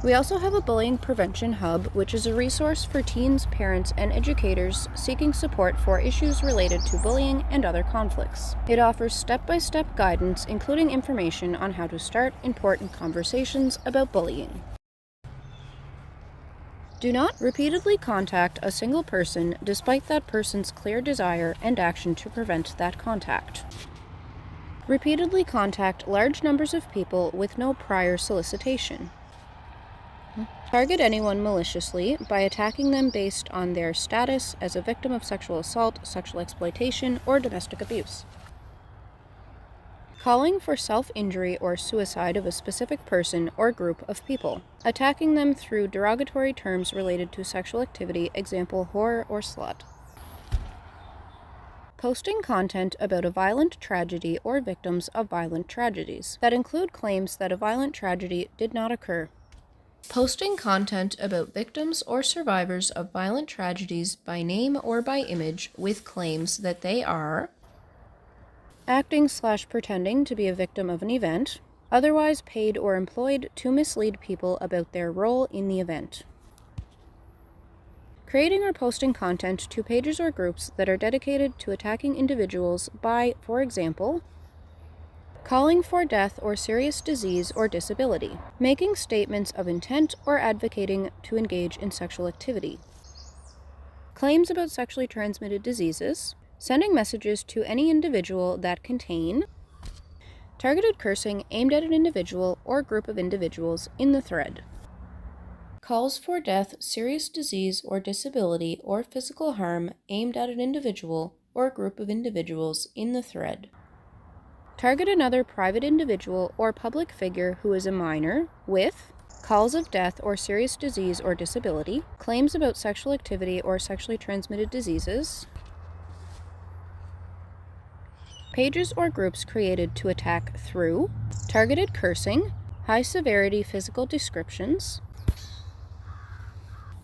We also have a bullying prevention hub, which is a resource for teens, parents, and educators seeking support for issues related to bullying and other conflicts. It offers step-by-step guidance, including information on how to start important conversations about bullying. Do not repeatedly contact a single person despite that person's clear desire and action to prevent that contact. Repeatedly contact large numbers of people with no prior solicitation. Target anyone maliciously by attacking them based on their status as a victim of sexual assault, sexual exploitation, or domestic abuse. Calling for self-injury or suicide of a specific person or group of people. Attacking them through derogatory terms related to sexual activity, example, whore or slut. Posting content about a violent tragedy or victims of violent tragedies that include claims that a violent tragedy did not occur. Posting content about victims or survivors of violent tragedies by name or by image with claims that they are acting/pretending to be a victim of an event, otherwise paid or employed to mislead people about their role in the event. Creating or posting content to pages or groups that are dedicated to attacking individuals by, for example, calling for death or serious disease or disability, making statements of intent or advocating to engage in sexual activity, claims about sexually transmitted diseases, sending messages to any individual that contain targeted cursing aimed at an individual or group of individuals in the thread, calls for death, serious disease or disability or physical harm aimed at an individual or group of individuals in the thread. Target another private individual or public figure who is a minor with calls of death or serious disease or disability, claims about sexual activity or sexually transmitted diseases, pages or groups created to attack through targeted cursing, high-severity physical descriptions,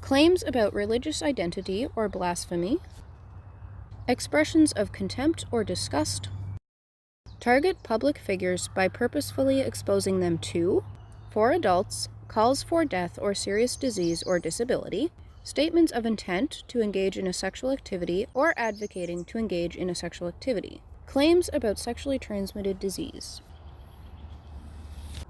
claims about religious identity or blasphemy, expressions of contempt or disgust. Target public figures by purposefully exposing them to, for adults, calls for death or serious disease or disability, statements of intent to engage in a sexual activity or advocating to engage in a sexual activity, claims about sexually transmitted disease.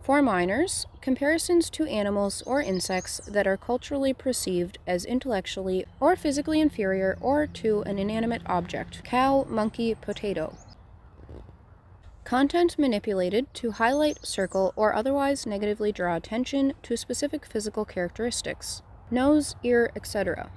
For minors, comparisons to animals or insects that are culturally perceived as intellectually or physically inferior or to an inanimate object, cow, monkey, potato. Content manipulated to highlight, circle, or otherwise negatively draw attention to specific physical characteristics, nose, ear, etc.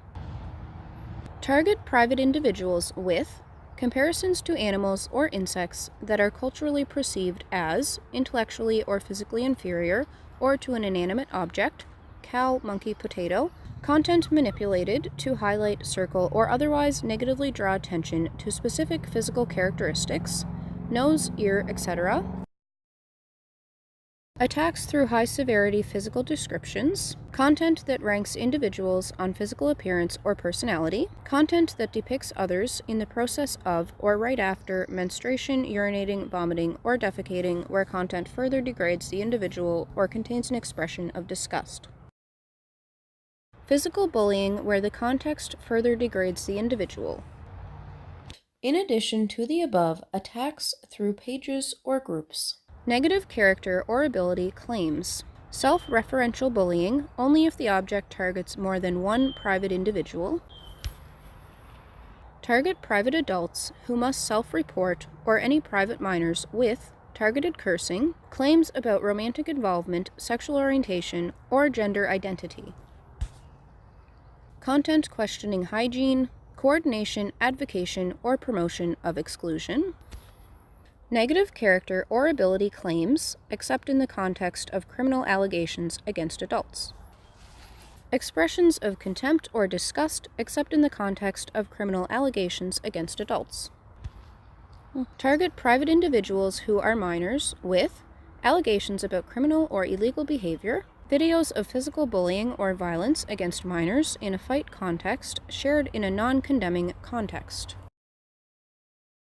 Target private individuals with comparisons to animals or insects that are culturally perceived as intellectually or physically inferior or to an inanimate object, cow, monkey, potato. Content manipulated to highlight, circle, or otherwise negatively draw attention to specific physical characteristics, nose, ear, etc. Attacks through high-severity physical descriptions, content that ranks individuals on physical appearance or personality, content that depicts others in the process of or right after menstruation, urinating, vomiting, or defecating, where content further degrades the individual or contains an expression of disgust. Physical bullying, where the context further degrades the individual. In addition to the above, attacks through pages or groups. Negative character or ability claims. Self-referential bullying, only if the object targets more than one private individual. Target private adults who must self-report or any private minors with targeted cursing, claims about romantic involvement, sexual orientation, or gender identity. Content questioning hygiene, coordination, advocation, or promotion of exclusion. Negative character or ability claims, except in the context of criminal allegations against adults. Expressions of contempt or disgust, except in the context of criminal allegations against adults. Target private individuals who are minors with allegations about criminal or illegal behavior, videos of physical bullying or violence against minors in a fight context shared in a non-condemning context.